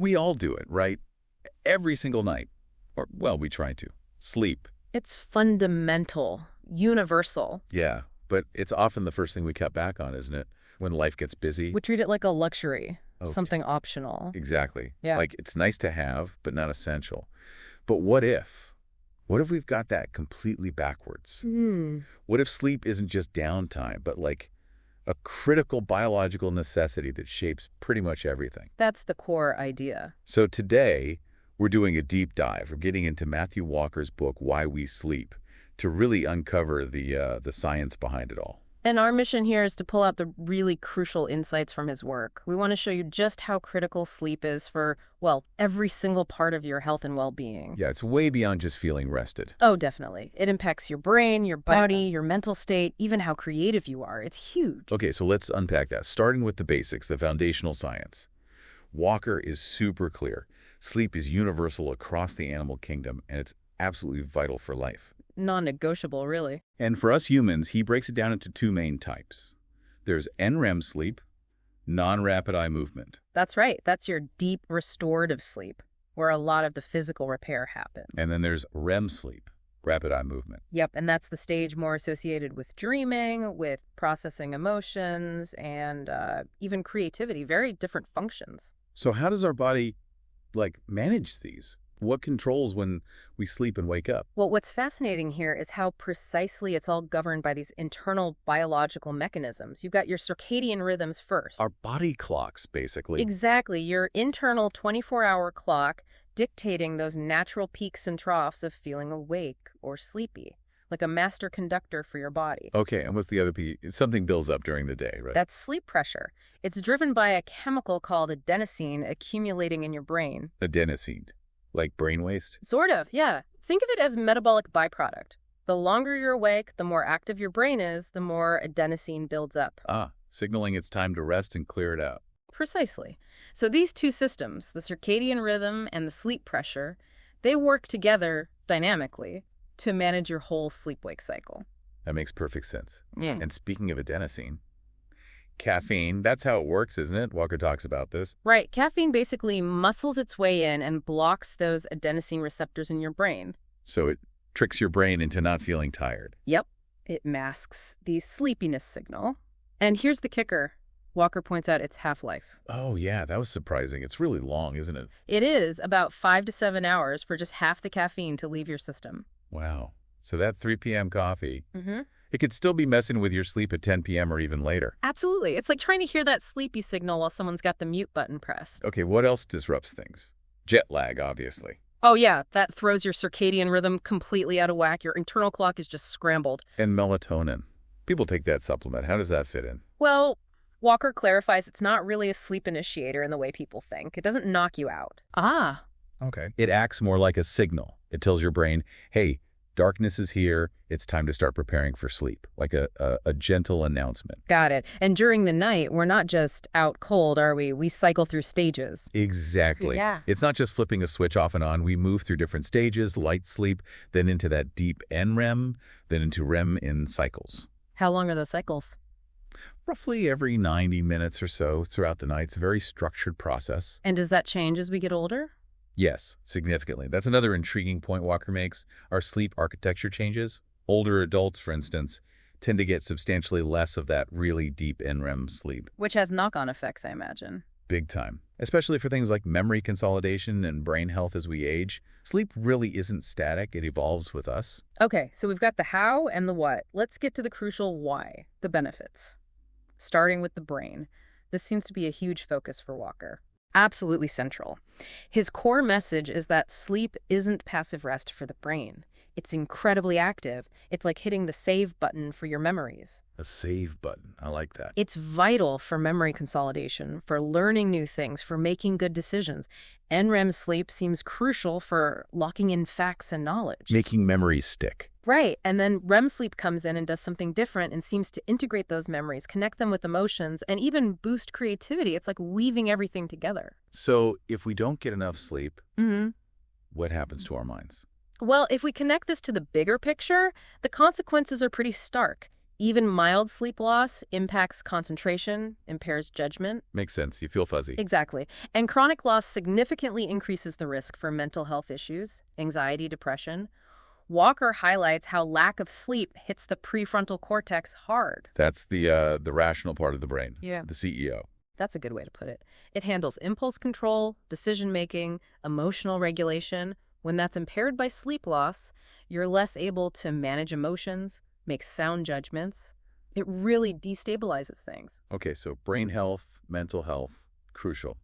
We all do it, right? Every single night. Or, well, we try to. Sleep. It's fundamental, universal. Yeah, but it's often the first thing we cut back on, isn't it? When life gets busy. We treat it like a luxury, Oh, something optional. Exactly. Yeah. Like, it's nice to have, but not essential. But what if? What if we've got that completely backwards? What if sleep isn't just downtime, but like a critical biological necessity that shapes pretty much everything? That's the core idea. So today, we're doing a deep dive. We're getting into Matthew Walker's book, Why We Sleep, to really uncover the science behind it all. And our mission here is to pull out the really crucial insights from his work. We want to show you just how critical sleep is for, well, every single part of your health and well-being. Yeah, it's way beyond just feeling rested. Oh, definitely. It impacts your brain, your body, your mental state, even how creative you are. It's huge. Okay, so let's unpack that, starting with the basics, the foundational science. Walker is super clear. Sleep is universal across the animal kingdom, and it's absolutely vital for life. Non-negotiable, really. And for us humans, he breaks it down into two main types. There's NREM sleep, non-rapid eye movement. That's right. That's your deep restorative sleep, where a lot of the physical repair happens. And then there's REM sleep, rapid eye movement. Yep, and that's the stage more associated with dreaming, with processing emotions, and even creativity. Very different functions. So how does our body, manage these? What controls when we sleep and wake up? Well, what's fascinating here is how precisely it's all governed by these internal biological mechanisms. You've got your circadian rhythms first. Our body clocks, basically. Exactly. Your internal 24-hour clock dictating those natural peaks and troughs of feeling awake or sleepy, like a master conductor for your body. Okay, and what's the other piece? Something builds up during the day, right? That's sleep pressure. It's driven by a chemical called adenosine accumulating in your brain. Adenosine. Like brain waste? Sort of, yeah. Think of it as metabolic byproduct. The longer you're awake, the more active your brain is, the more adenosine builds up. Ah, signaling it's time to rest and clear it out. Precisely. So these two systems, the circadian rhythm and the sleep pressure, they work together dynamically to manage your whole sleep-wake cycle. That makes perfect sense. Yeah. And speaking of adenosine, caffeine, that's how it works, isn't it? Walker talks about this. Right. Caffeine basically muscles its way in and blocks those adenosine receptors in your brain. So it tricks your brain into not feeling tired. Yep. It masks the sleepiness signal. And here's the kicker. Walker points out its half-life. Oh, yeah, that was surprising. It's really long, isn't it? It is about 5 to 7 hours for just half the caffeine to leave your system. Wow. So that 3 p.m. coffee, Mm-hmm. it could still be messing with your sleep at 10 p.m. or even later. Absolutely. It's like trying to hear that sleepy signal while someone's got the mute button pressed. Okay, what else disrupts things? Jet lag, obviously. Oh, yeah. That throws your circadian rhythm completely out of whack. Your internal clock is just scrambled. And melatonin. People take that supplement. How does that fit in? Well, Walker clarifies it's not really a sleep initiator in the way people think. It doesn't knock you out. Ah. Okay. It acts more like a signal. It tells your brain, hey, darkness is here. It's time to start preparing for sleep, like a gentle announcement. Got it. And during the night, we're not just out cold, are we? We cycle through stages. Exactly. Yeah. It's not just flipping a switch off and on. We move through different stages, light sleep, then into that deep NREM, then into REM in cycles. How long are those cycles? Roughly every 90 minutes or so throughout the night. It's a very structured process. And does that change as we get older? Yes, significantly. That's another intriguing point Walker makes. Our sleep architecture changes. Older adults, for instance, tend to get substantially less of that really deep NREM sleep. Which has knock-on effects, I imagine. Big time. Especially for things like memory consolidation and brain health as we age. Sleep really isn't static. It evolves with us. Okay, so we've got the how and the what. Let's get to the crucial why, the benefits. Starting with the brain. This seems to be a huge focus for Walker. Absolutely central. His core message is that sleep isn't passive rest for the brain. It's incredibly active. It's like hitting the save button for your memories. A save button. I like that. It's vital for memory consolidation, for learning new things, for making good decisions. NREM sleep seems crucial for locking in facts and knowledge. Making memories stick. Right, and then REM sleep comes in and does something different and seems to integrate those memories, connect them with emotions, and even boost creativity. It's like weaving everything together. So if we don't get enough sleep, what happens to our minds? Well, if we connect this to the bigger picture, the consequences are pretty stark. Even mild sleep loss impacts concentration, impairs judgment. Makes sense. You feel fuzzy. Exactly. And chronic loss significantly increases the risk for mental health issues, anxiety, depression. Walker highlights how lack of sleep hits the prefrontal cortex hard. That's the rational part of the brain. Yeah. The CEO. That's a good way to put it. It handles impulse control, decision-making, emotional regulation. When that's impaired by sleep loss, you're less able to manage emotions, make sound judgments. It really destabilizes things. Okay, so brain health, mental health, crucial.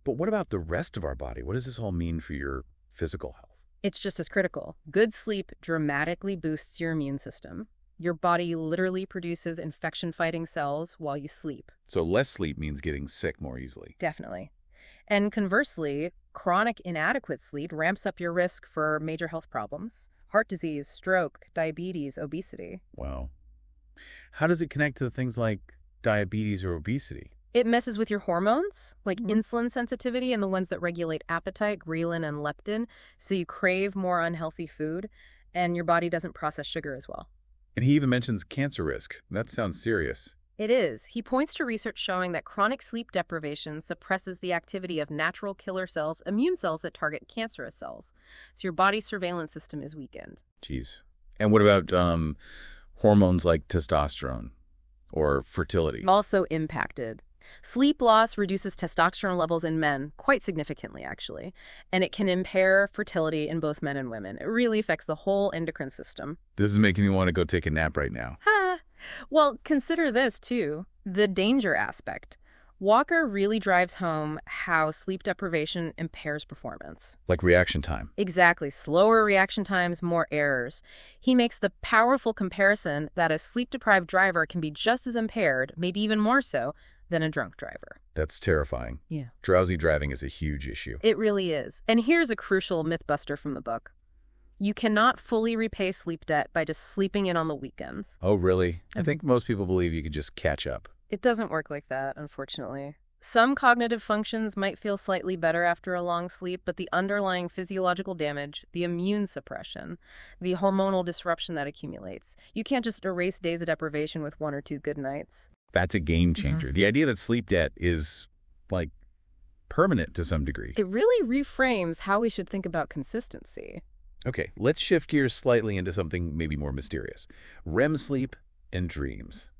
But what about the rest of our body? What does this all mean for your physical health? It's just as critical. Good sleep dramatically boosts your immune system. Your body literally produces infection-fighting cells while you sleep. So less sleep means getting sick more easily. Definitely. And conversely, chronic inadequate sleep ramps up your risk for major health problems. Heart disease, stroke, diabetes, obesity. Wow. How does it connect to things like diabetes or obesity? It messes with your hormones, like insulin sensitivity and the ones that regulate appetite, ghrelin and leptin, so you crave more unhealthy food, and your body doesn't process sugar as well. And he even mentions cancer risk. That sounds serious. It is. He points to research showing that chronic sleep deprivation suppresses the activity of natural killer cells, immune cells that target cancerous cells. So your body's surveillance system is weakened. Jeez. And what about hormones like testosterone or fertility? Also impacted. Sleep loss reduces testosterone levels in men, quite significantly actually, and it can impair fertility in both men and women. It really affects the whole endocrine system. This is making me want to go take a nap right now. Ha! Well, consider this too, the danger aspect. Walker really drives home how sleep deprivation impairs performance. Like reaction time. Exactly. Slower reaction times, more errors. He makes the powerful comparison that a sleep-deprived driver can be just as impaired, maybe even more so, than a drunk driver. That's terrifying. Yeah. Drowsy driving is a huge issue. It really is. And here's a crucial mythbuster from the book. You cannot fully repay sleep debt by just sleeping in on the weekends. Oh, really? I think most people believe you could just catch up. It doesn't work like that, unfortunately. Some cognitive functions might feel slightly better after a long sleep, but the underlying physiological damage, the immune suppression, the hormonal disruption that accumulates, you can't just erase days of deprivation with 1 or 2 good nights. That's a game changer. The idea that sleep debt is, like, permanent to some degree. It really reframes how we should think about consistency. Okay, let's shift gears slightly into something maybe more mysterious. REM sleep and dreams.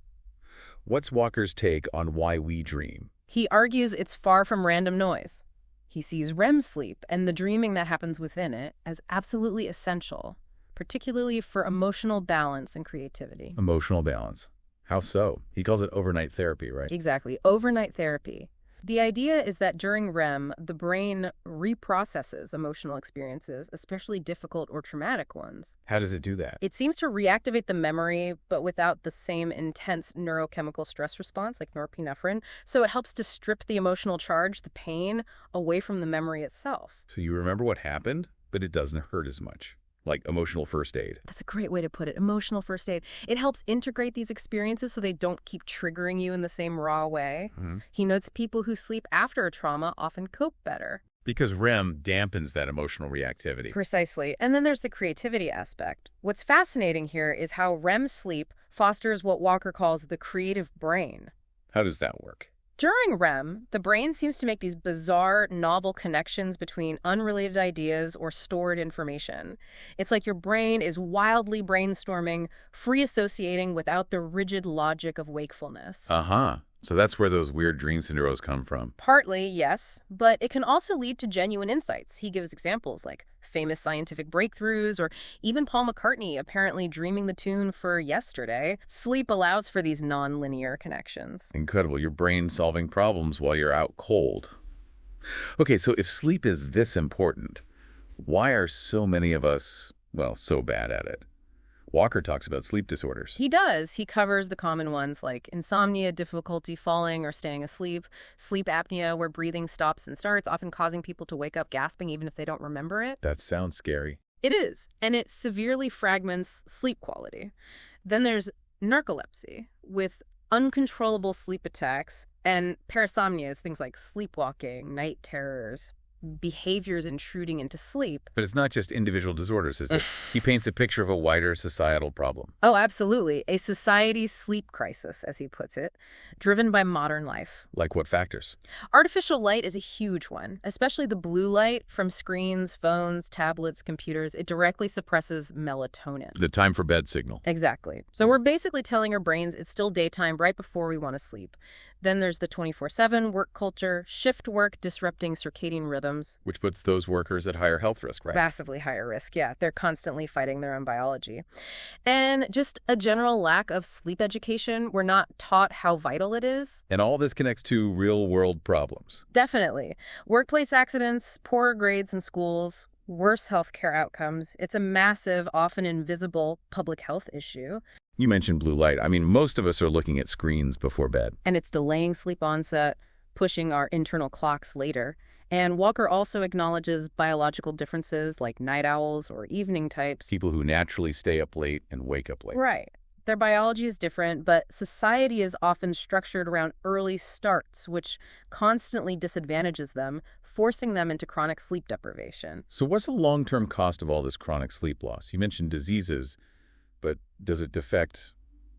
What's Walker's take on why we dream? He argues it's far from random noise. He sees REM sleep and the dreaming that happens within it as absolutely essential, particularly for emotional balance and creativity. Emotional balance. How so? He calls it overnight therapy, right? Exactly. Overnight therapy. The idea is that during REM, the brain reprocesses emotional experiences, especially difficult or traumatic ones. How does it do that? It seems to reactivate the memory, but without the same intense neurochemical stress response like norepinephrine. So it helps to strip the emotional charge, the pain, away from the memory itself. So you remember what happened, but it doesn't hurt as much. Like emotional first aid. That's a great way to put it. Emotional first aid. It helps integrate these experiences so they don't keep triggering you in the same raw way. He notes people who sleep after a trauma often cope better. Because REM dampens that emotional reactivity. Precisely. And then there's the creativity aspect. What's fascinating here is how REM sleep fosters what Walker calls the creative brain. How does that work? During REM, the brain seems to make these bizarre, novel connections between unrelated ideas or stored information. It's like your brain is wildly brainstorming, free associating without the rigid logic of wakefulness. So that's where those weird dream scenarios come from. Partly, yes, but it can also lead to genuine insights. He gives examples like famous scientific breakthroughs or even Paul McCartney apparently dreaming the tune for Yesterday. Sleep allows for these non-linear connections. Incredible. Your brain solving problems while you're out cold. Okay, so if sleep is this important, why are so many of us, well, so bad at it? Walker talks about sleep disorders. He does. He covers the common ones like insomnia, difficulty falling or staying asleep, sleep apnea where breathing stops and starts, often causing people to wake up gasping even if they don't remember it. That sounds scary. It is, and it severely fragments sleep quality. Then there's narcolepsy with uncontrollable sleep attacks, and parasomnia is things like sleepwalking, night terrors. behaviors intruding into sleep. But it's not just individual disorders, is it? He paints a picture of a wider societal problem. Oh, absolutely. A society's sleep crisis, as he puts it, driven by modern life. Like what factors? Artificial light is a huge one, especially the blue light from screens, phones, tablets, computers. It directly suppresses melatonin. The time for bed signal. Exactly. So we're basically telling our brains it's still daytime right before we want to sleep. Then there's the 24/7 work culture, shift work disrupting circadian rhythms. Which puts those workers at higher health risk, right? Massively higher risk, yeah. They're constantly fighting their own biology. And just a general lack of sleep education. We're not taught how vital it is. And all this connects to real-world problems. Definitely. Workplace accidents, poorer grades in schools, worse healthcare outcomes. It's a massive, often invisible public health issue. You mentioned blue light. I mean, most of us are looking at screens before bed. And it's delaying sleep onset, pushing our internal clocks later. And Walker also acknowledges biological differences like night owls or evening types. People who naturally stay up late and wake up late. Right. Their biology is different, but society is often structured around early starts, which constantly disadvantages them, forcing them into chronic sleep deprivation. So what's the long-term cost of all this chronic sleep loss? You mentioned diseases, but does it affect,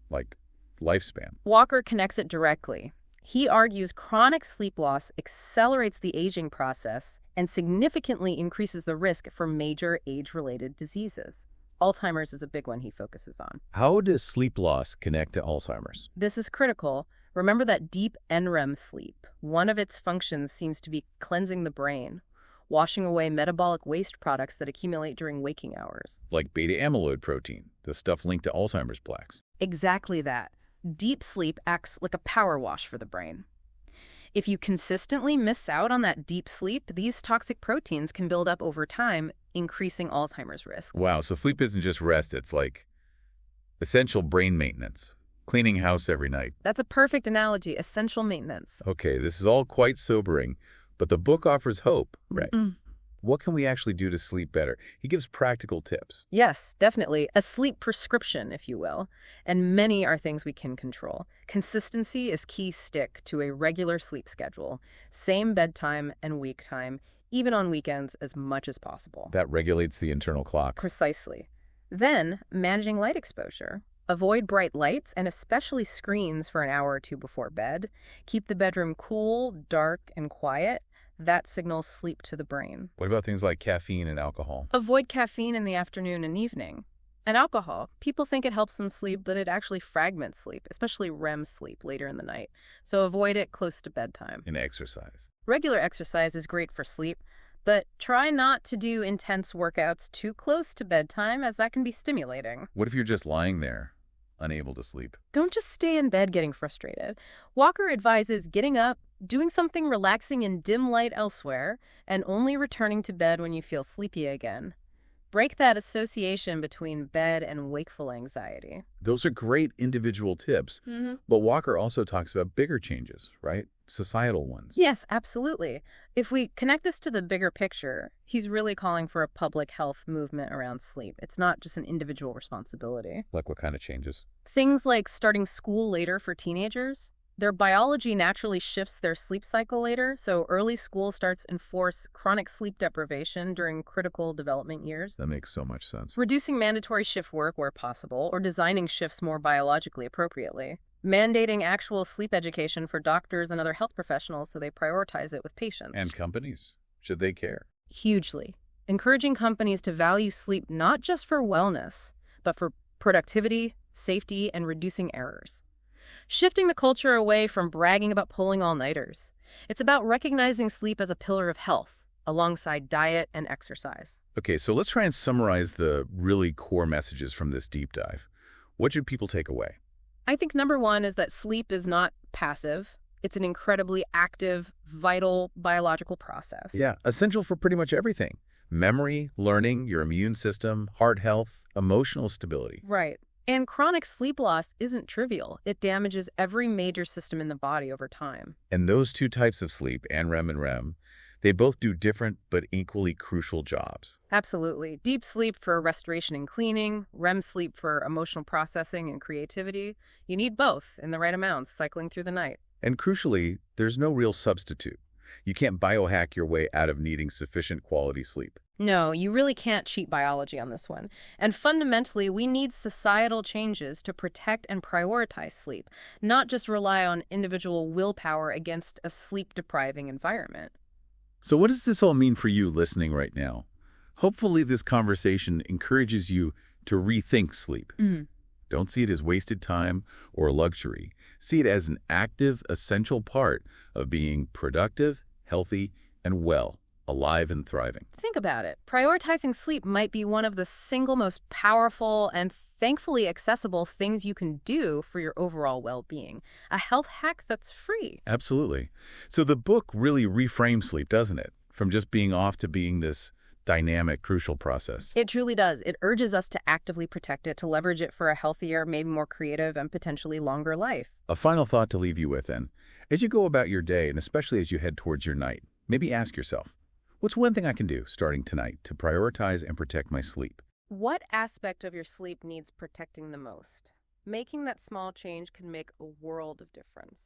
like, lifespan? Walker connects it directly. He argues chronic sleep loss accelerates the aging process and significantly increases the risk for major age-related diseases. Alzheimer's is a big one he focuses on. How does sleep loss connect to Alzheimer's? This is critical. Remember that deep NREM sleep. One of its functions seems to be cleansing the brain, washing away metabolic waste products that accumulate during waking hours. Like beta amyloid protein, the stuff linked to Alzheimer's plaques. Exactly that. Deep sleep acts like a power wash for the brain. If you consistently miss out on that deep sleep, these toxic proteins can build up over time, increasing Alzheimer's risk. Wow, so sleep isn't just rest, it's like essential brain maintenance. Cleaning house every night. That's a perfect analogy, essential maintenance. Okay, this is all quite sobering, but the book offers hope. Right. What can we actually do to sleep better? He gives practical tips. Yes, definitely. A sleep prescription, if you will. And many are things we can control. Consistency is key. Stick to a regular sleep schedule. Same bedtime and wake time, even on weekends as much as possible. That regulates the internal clock. Precisely. Then, managing light exposure. Avoid bright lights and especially screens for an hour or two before bed. Keep the bedroom cool, dark, and quiet. That signals sleep to the brain. What about things like caffeine and alcohol? Avoid caffeine in the afternoon and evening. And alcohol. People think it helps them sleep, but it actually fragments sleep, especially REM sleep later in the night. So avoid it close to bedtime. And exercise. Regular exercise is great for sleep, but try not to do intense workouts too close to bedtime, as that can be stimulating. What if you're just lying there, unable to sleep? Don't just stay in bed getting frustrated. Walker advises getting up, doing something relaxing in dim light elsewhere, and only returning to bed when you feel sleepy again. Break that association between bed and wakeful anxiety. Those are great individual tips, but Walker also talks about bigger changes, right? Societal ones. Yes, absolutely. If we connect this to the bigger picture, he's really calling for a public health movement around sleep. It's not just an individual responsibility. Like what kind of changes? Things like starting school later for teenagers. Their biology naturally shifts their sleep cycle later, so early school starts enforce chronic sleep deprivation during critical development years. That makes so much sense. Reducing mandatory shift work where possible, or designing shifts more biologically appropriately. Mandating actual sleep education for doctors and other health professionals so they prioritize it with patients. And companies, should they care? Hugely. Encouraging companies to value sleep not just for wellness, but for productivity, safety, and reducing errors. Shifting the culture away from bragging about pulling all-nighters. It's about recognizing sleep as a pillar of health, alongside diet and exercise. Okay, so let's try and summarize the really core messages from this deep dive. What should people take away? I think number one is that sleep is not passive. It's an incredibly active, vital biological process. Yeah, essential for pretty much everything. Memory, learning, your immune system, heart health, emotional stability. Right. And chronic sleep loss isn't trivial. It damages every major system in the body over time. And those two types of sleep, NREM and REM, they both do different but equally crucial jobs. Absolutely. Deep sleep for restoration and cleaning, REM sleep for emotional processing and creativity. You need both in the right amounts, cycling through the night. And crucially, there's no real substitute. You can't biohack your way out of needing sufficient quality sleep. No, you really can't cheat biology on this one. And fundamentally, we need societal changes to protect and prioritize sleep, not just rely on individual willpower against a sleep-depriving environment. So what does this all mean for you listening right now? Hopefully this conversation encourages you to rethink sleep. Don't see it as wasted time or luxury. See it as an active, essential part of being productive, healthy, and well, alive and thriving. Think about it. Prioritizing sleep might be one of the single most powerful and thankfully accessible things you can do for your overall well-being. A health hack that's free. Absolutely. So the book really reframes sleep, doesn't it? From just being off to being this dynamic, crucial process. It truly does. It urges us to actively protect it, to leverage it for a healthier, maybe more creative, and potentially longer life. A final thought to leave you with, then. As you go about your day, and especially as you head towards your night, maybe ask yourself, what's one thing I can do starting tonight to prioritize and protect my sleep? What aspect of your sleep needs protecting the most? Making that small change can make a world of difference.